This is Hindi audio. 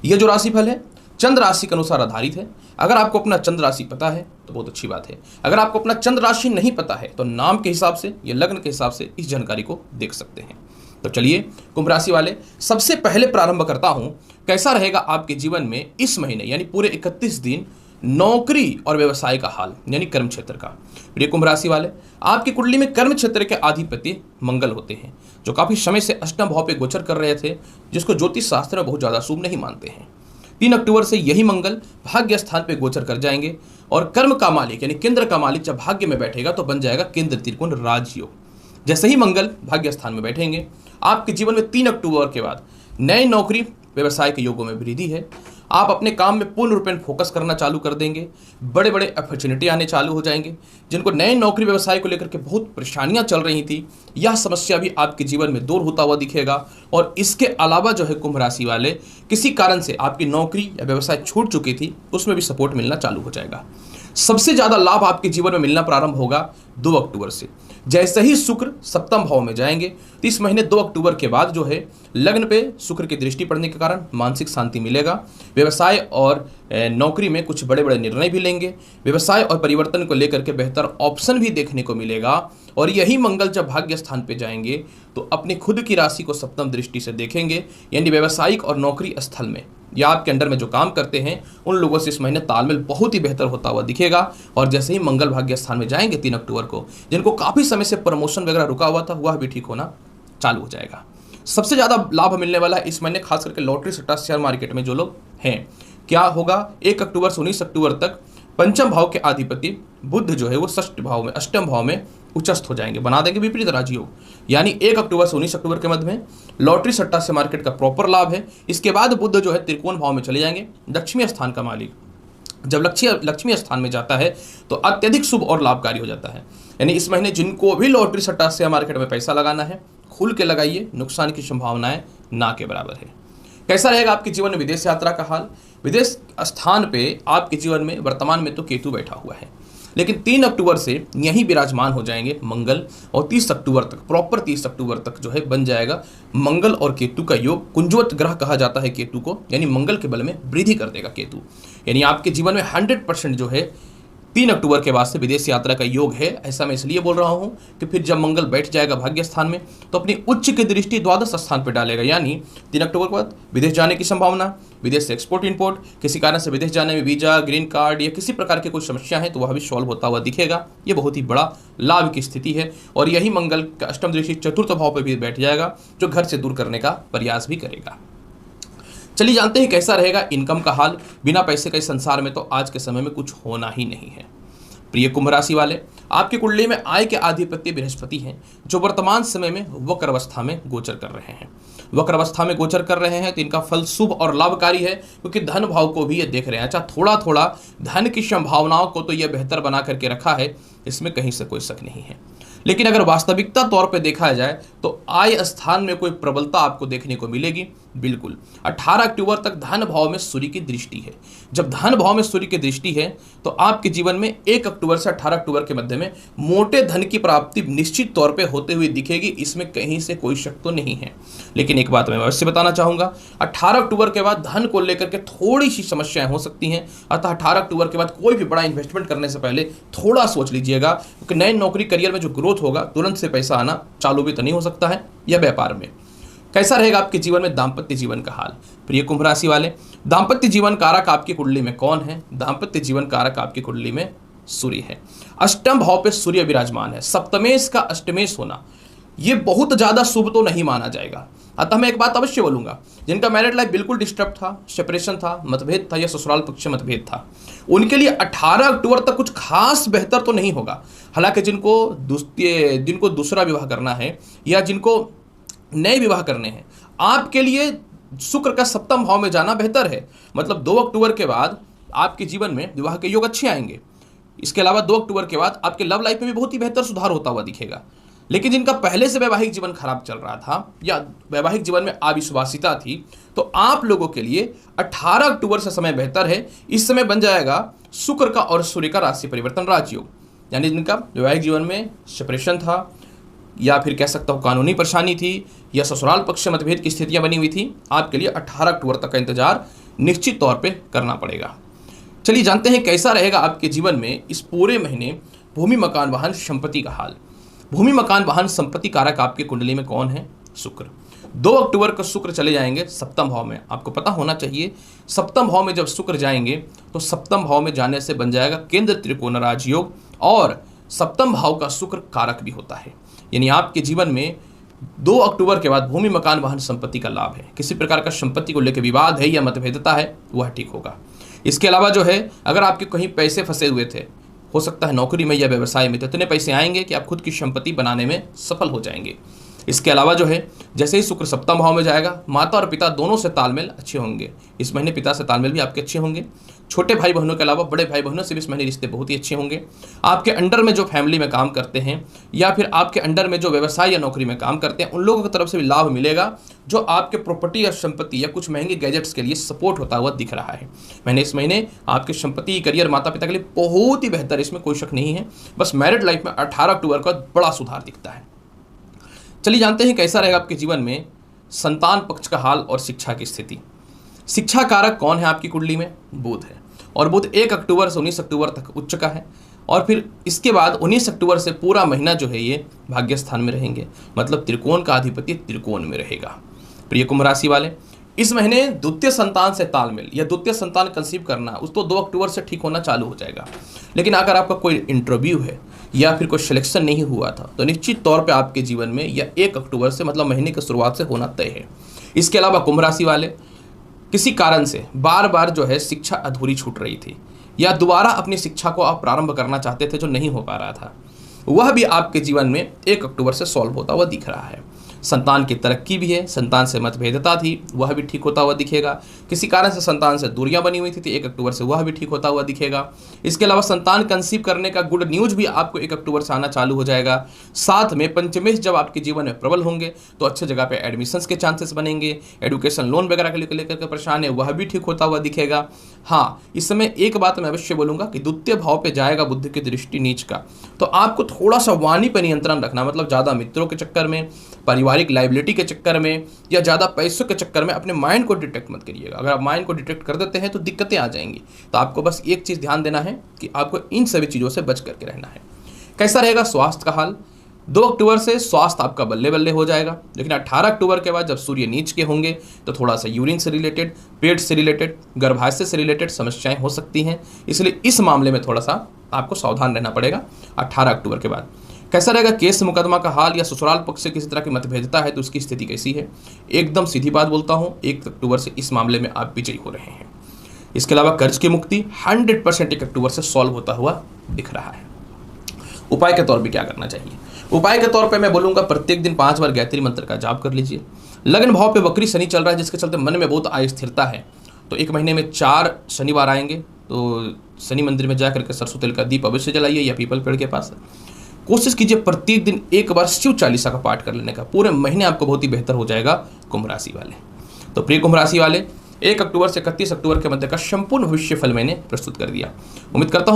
यह जो राशिफल है चंद्र राशि के अनुसार आधारित है। अगर आपको अपना चंद्र राशि पता है तो बहुत अच्छी बात है। अगर आपको अपना चंद्र राशि नहीं पता है तो नाम के हिसाब से या लग्न के हिसाब से इस जानकारी को देख सकते हैं। तो चलिए कुंभ राशि वाले, सबसे पहले प्रारंभ करता हूं कैसा रहेगा आपके जीवन में इस महीने यानी पूरे 31 दिन नौकरी और व्यवसाय का हाल यानी कर्म क्षेत्र का। प्रिय कुंभ राशि वाले, आपकी कुंडली में कर्म क्षेत्र के अधिपति मंगल होते हैं, जो काफी समय से अष्टम भाव पे गोचर कर रहे थे, जिसको ज्योतिष शास्त्र में बहुत ज्यादा शुभ नहीं मानते हैं। 3 अक्टूबर से यही मंगल भाग्य स्थान पे गोचर कर जाएंगे और कर्म का मालिक यानी केंद्र का मालिक जब भाग्य में बैठेगा तो बन जाएगा केंद्र त्रिकोण राजयोग। जैसे ही मंगल भाग्य स्थान में बैठेंगे आपके जीवन में 3 अक्टूबर के बाद नई नौकरी व्यवसाय के योगों में वृद्धि है। आप अपने काम में पूर्ण रूपेण फोकस करना चालू कर देंगे। बड़े बड़े अपॉर्चुनिटी आने चालू हो जाएंगे। जिनको नए नौकरी व्यवसाय को लेकर के बहुत परेशानियां चल रही थी, यह समस्या भी आपके जीवन में दूर होता हुआ दिखेगा। और इसके अलावा जो है कुंभ राशि वाले, किसी कारण से आपकी नौकरी या व्यवसाय छूट चुकी थी, उसमें भी सपोर्ट मिलना चालू हो जाएगा। सबसे ज्यादा लाभ आपके जीवन में मिलना प्रारंभ होगा 2 अक्टूबर से। जैसे ही शुक्र सप्तम भाव में जाएंगे तो इस महीने 2 अक्टूबर के बाद जो है लग्न पे शुक्र की दृष्टि पड़ने के कारण मानसिक शांति मिलेगा। व्यवसाय और नौकरी में कुछ बड़े बड़े निर्णय भी लेंगे। व्यवसाय और परिवर्तन को लेकर के बेहतर ऑप्शन भी देखने को मिलेगा। और यही मंगल जब भाग्य स्थान पे जाएंगे तो अपनी खुद की राशि को सप्तम दृष्टि से देखेंगे, यानी व्यवसायिक और नौकरी स्थल में या आपके अंडर में जो काम करते हैं उन लोगों से इस महीने तालमेल बहुत ही बेहतर होता हुआ दिखेगा। और जैसे ही मंगल भाग्य स्थान में जाएंगे 3 अक्टूबर को, जिनको काफी समय से प्रमोशन वगैरह रुका हुआ था वह भी ठीक होना चालू हो जाएगा। सबसे ज्यादा लाभ मिलने वाला है इस महीने खास करके लॉटरी सट्टा शेयर मार्केट में जो लोग हैं। क्या होगा, 1 अक्टूबर से 19 अक्टूबर तक पंचम भाव के अधिपति बुध जो है वो षष्ठ भाव में अष्टम भाव में उच्चस्थ हो जाएंगे, बना देंगे विपरीत राजयोग। यानी 1 अक्टूबर से 19 अक्टूबर के मध्य में लॉटरी सट्टा से मार्केट का प्रॉपर लाभ है। इसके बाद बुध जो है त्रिकोण भाव में चले जाएंगे, लक्ष्मी स्थान का मालिक जब लक्ष्मी स्थान में जाता है तो अत्यधिक शुभ और लाभकारी हो जाता है। यानी इस महीने जिनको भी लॉटरी सट्टा शेयर मार्केट में पैसा लगाना है खुल के लगाइए, नुकसान की संभावनाएं ना के बराबर है। कैसा रहेगा आपके जीवन में विदेश यात्रा का हाल। विदेश स्थान पे आपके जीवन में वर्तमान में तो केतु बैठा हुआ है, लेकिन 3 अक्टूबर से यहीं विराजमान हो जाएंगे मंगल और 30 अक्टूबर तक प्रॉपर 30 अक्टूबर तक जो है बन जाएगा मंगल और केतु का योग। कुंजवत ग्रह कहा जाता है केतु को, यानी मंगल के बल में वृद्धि कर देगा केतु। यानी आपके जीवन में 100% जो है 3 अक्टूबर के बाद से विदेश यात्रा का योग है। ऐसा मैं इसलिए बोल रहा हूं कि फिर जब मंगल बैठ जाएगा भाग्य स्थान में तो अपनी उच्च की दृष्टि द्वादश स्थान पर डालेगा। यानी 3 अक्टूबर के बाद विदेश जाने की संभावना, विदेश से एक्सपोर्ट इंपोर्ट, किसी कारण से विदेश जाने में वीजा, ग्रीन कार्ड या किसी प्रकार की कोई समस्या है तो वह भी सॉल्व होता हुआ दिखेगा। ये बहुत ही बड़ा लाभ की स्थिति है। और यही मंगल का अष्टम दृष्टि चतुर्थ भाव पर भी बैठ जाएगा, जो घर से दूर करने का प्रयास भी करेगा। चलिए जानते हैं कैसा रहेगा इनकम का हाल। बिना पैसे के संसार में तो आज के समय में कुछ होना ही नहीं है। प्रिय कुंभ राशि वाले, आपकी कुंडली में आय के अधिपति बृहस्पति हैं, जो वर्तमान समय में वक्र अवस्था में गोचर कर रहे हैं। वक्र अवस्था में गोचर कर रहे हैं तो इनका फल शुभ और लाभकारी है, क्योंकि धन भाव को भी ये देख रहे हैं। अच्छा, थोड़ा थोड़ा धन की संभावनाओं को तो ये बेहतर बना करके रखा है, इसमें कहीं से कोई शक नहीं है। लेकिन अगर वास्तविकता तौर पे देखा जाए तो आय स्थान में कोई प्रबलता आपको देखने को मिलेगी बिल्कुल। 18 अक्टूबर तक धन भाव में सूर्य की दृष्टि है। जब धन भाव में सूर्य की दृष्टि है तो आपके जीवन में 1 अक्टूबर से 18 अक्टूबर के मध्य में मोटे धन की प्राप्ति निश्चित तौर पे होते हुए दिखेगी, इसमें कहीं से कोई शक तो नहीं है। लेकिन एक बात मैं अवश्य बताना चाहूंगा, 18 अक्टूबर के बाद धन को लेकर के थोड़ी सी समस्याएं हो सकती हैं। अतः 18 अक्टूबर के बाद कोई भी बड़ा इन्वेस्टमेंट करने से पहले थोड़ा सोच लीजिएगा, क्योंकि नए नौकरी करियर में जो ग्रोथ होगा तुरंत से पैसा आना चालू भी तो नहीं हो सकता है, या व्यापार में। कैसा रहेगा आपके जीवन में दाम्पत्य जीवन का हाल। प्रिय कुंभ राशि वाले, दाम्पत्य जीवन कारक आपकी कुंडली में कौन है। दाम्पत्य जीवन कारक आपकी कुंडली में सूर्य है। अष्टम भाव पे सूर्य विराजमान है। सप्तमेश का अष्टमेश होना ये बहुत ज्यादा शुभ तो नहीं माना जाएगा। अतः मैं एक बात अवश्य बोलूंगा, जिनका मैरिड लाइफ बिल्कुल डिस्टर्ब था, सेपरेशन था, मतभेद था या ससुराल पक्ष में मतभेद था, उनके लिए 18 अक्टूबर तक कुछ खास बेहतर तो नहीं होगा। हालांकि जिनको दूसरा विवाह करना है या जिनको नए विवाह करने हैं, आपके लिए शुक्र का सप्तम भाव में जाना बेहतर है। मतलब 2 अक्टूबर के बाद आपके जीवन में विवाह के योग अच्छे आएंगे। इसके अलावा 2 अक्टूबर के बाद आपके लव लाइफ में भी बहुत ही बेहतर सुधार होता हुआ दिखेगा। लेकिन जिनका पहले से वैवाहिक जीवन खराब चल रहा था या वैवाहिक जीवन में अविश्वासिता थी, तो आप लोगों के लिए 18 अक्टूबर से समय बेहतर है। इस समय बन जाएगा शुक्र का और सूर्य का राशि परिवर्तन राजयोग। यानी जिनका वैवाहिक जीवन में सेपरेशन था या फिर कह सकता हूँ कानूनी परेशानी थी या ससुराल पक्ष से मतभेद की स्थितियां बनी हुई थी, आपके लिए 18 अक्टूबर तक का इंतजार निश्चित तौर पे करना पड़ेगा। चलिए जानते हैं कैसा रहेगा आपके जीवन में इस पूरे महीने भूमि, मकान, वाहन, संपत्ति का हाल। भूमि, मकान, वाहन, संपत्ति कारक आपकी कुंडली में कौन है? शुक्र। 2 अक्टूबर को शुक्र चले जाएंगे सप्तम भाव में। आपको पता होना चाहिए सप्तम भाव में जब शुक्र जाएंगे तो सप्तम भाव में जाने से बन जाएगा केंद्र त्रिकोण राजयोग, और सप्तम भाव का शुक्र कारक भी होता है। यानी आपके जीवन में 2 अक्टूबर के बाद भूमि, मकान, वाहन, संपत्ति का लाभ है। किसी प्रकार का संपत्ति को लेकर विवाद है या मतभेदता है वह ठीक होगा। इसके अलावा जो है, अगर आपके कहीं पैसे फंसे हुए थे, हो सकता है नौकरी में या व्यवसाय में, तो इतने पैसे आएंगे कि आप खुद की संपत्ति बनाने में सफल हो जाएंगे। इसके अलावा जो है, जैसे ही शुक्र सप्तम भाव में जाएगा, माता और पिता दोनों से तालमेल अच्छे होंगे। इस महीने पिता से तालमेल भी आपके अच्छे होंगे। छोटे भाई बहनों के अलावा बड़े भाई बहनों से भी इस महीने रिश्ते बहुत ही अच्छे होंगे। आपके अंडर में जो फैमिली में काम करते हैं या फिर आपके अंडर में जो व्यवसाय या नौकरी में काम करते हैं, उन लोगों की तरफ से भी लाभ मिलेगा, जो आपके प्रॉपर्टी या संपत्ति या कुछ महंगे गैजेट्स के लिए सपोर्ट होता हुआ दिख रहा है। मैंने इस महीने आपके संपत्ति, करियर, माता पिता के लिए बहुत ही बेहतर, इसमें कोई शक नहीं है। बस मैरिड लाइफ में 18 अक्टूबर का बड़ा सुधार दिखता है। चलिए जानते हैं कैसा रहेगा आपके जीवन में संतान पक्ष का हाल और शिक्षा की स्थिति। शिक्षा कारक कौन है आपकी कुंडली में? बुध है, और बुध 1 अक्टूबर से 19 अक्टूबर तक उच्च का है, और फिर इसके बाद 19 अक्टूबर से पूरा महीना जो है ये भाग्य स्थान में रहेंगे, मतलब त्रिकोण का अधिपति त्रिकोण में रहेगा। प्रिय कुंभ राशि वाले, इस महीने द्वितीय संतान से तालमेल या द्वितीय संतान कंसीव करना उसको 2 अक्टूबर से ठीक होना चालू हो जाएगा। लेकिन अगर आपका कोई इंटरव्यू है या फिर कोई सिलेक्शन नहीं हुआ था तो निश्चित तौर पे आपके जीवन में या 1 अक्टूबर से, मतलब महीने की शुरुआत से होना तय है। इसके अलावा कुंभ राशि वाले, किसी कारण से बार बार जो है शिक्षा अधूरी छूट रही थी या दोबारा अपनी शिक्षा को आप प्रारंभ करना चाहते थे जो नहीं हो पा रहा था, वह भी आपके जीवन में 1 अक्टूबर से सॉल्व होता हुआ दिख रहा है। संतान की तरक्की भी है, संतान से मतभेदता थी वह भी ठीक होता हुआ दिखेगा। किसी कारण से संतान से दूरियां बनी हुई थी 1 अक्टूबर से वह भी ठीक होता हुआ दिखेगा। इसके अलावा संतान कंसीव करने का गुड न्यूज भी आपको 1 अक्टूबर से आना चालू हो जाएगा। साथ में पंचमेश जब आपके जीवन में प्रबल होंगे तो अच्छे जगह पे एडमिशंस के चांसेस बनेंगे। एडुकेशन लोन वगैरह के लेकर के परेशान है वह भी ठीक होता हुआ दिखेगा। हाँ, इस समय एक बात मैं अवश्य बोलूंगा कि द्वितीय भाव पे जाएगा बुध की दृष्टि नीच का, तो आपको थोड़ा सा वाणी पर नियंत्रण रखना, मतलब ज़्यादा मित्रों के चक्कर में, पारिवारिक लाइबिलिटी के चक्कर में या ज़्यादा पैसों के चक्कर में अपने माइंड को डिटेक्ट मत करिएगा। अगर आप माइंड को डिटेक्ट कर देते हैं तो दिक्कतें आ जाएंगी। तो आपको बस एक चीज़ ध्यान देना है कि आपको इन सभी चीज़ों से बच करके रहना है। कैसा रहेगा स्वास्थ्य का हाल? 2 अक्टूबर से स्वास्थ्य आपका बल्ले बल्ले हो जाएगा, लेकिन 18 अक्टूबर के बाद जब सूर्य नीच के होंगे तो थोड़ा सा यूरिन से रिलेटेड, पेट से रिलेटेड, गर्भाशय से रिलेटेड समस्याएं हो सकती हैं। इसलिए इस मामले में थोड़ा सा आपको सावधान रहना पड़ेगा 18 अक्टूबर के बाद। कैसा रहेगा केस मुकदमा का हाल या ससुराल पक्ष से किसी तरह की मतभेदता है तो उसकी स्थिति कैसी है? एकदम सीधी बात बोलता हूँ, 1 अक्टूबर से इस मामले में आप विजयी हो रहे हैं। इसके अलावा कर्ज की मुक्ति 100% 1 अक्टूबर से सॉल्व होता हुआ दिख रहा है। उपाय के तौर पर क्या करना चाहिए? उपाय के तौर पे मैं बोलूँगा प्रत्येक दिन 5 बार गायत्री मंत्र का जाप कर लीजिए। लग्न भाव पे वक्री शनि चल रहा है जिसके चलते मन में बहुत अस्थिरता है, तो 1 महीने में 4 शनिवार आएंगे तो शनि मंदिर में जाकर के सरसों तेल का दीप अवश्य जलाइए या पीपल पेड़ के पास। कोशिश कीजिए प्रत्येक दिन 1 बार शिव चालीसा का पाठ कर लेने का, पूरे महीने आपको बहुत ही बेहतर हो जाएगा कुंभ राशि वाले। तो प्रिय कुंभ राशि वाले, 1 अक्टूबर से 31 अक्टूबर के मध्य का संपूर्ण भविष्य फल मैंने प्रस्तुत कर दिया। उम्मीद करता हूँ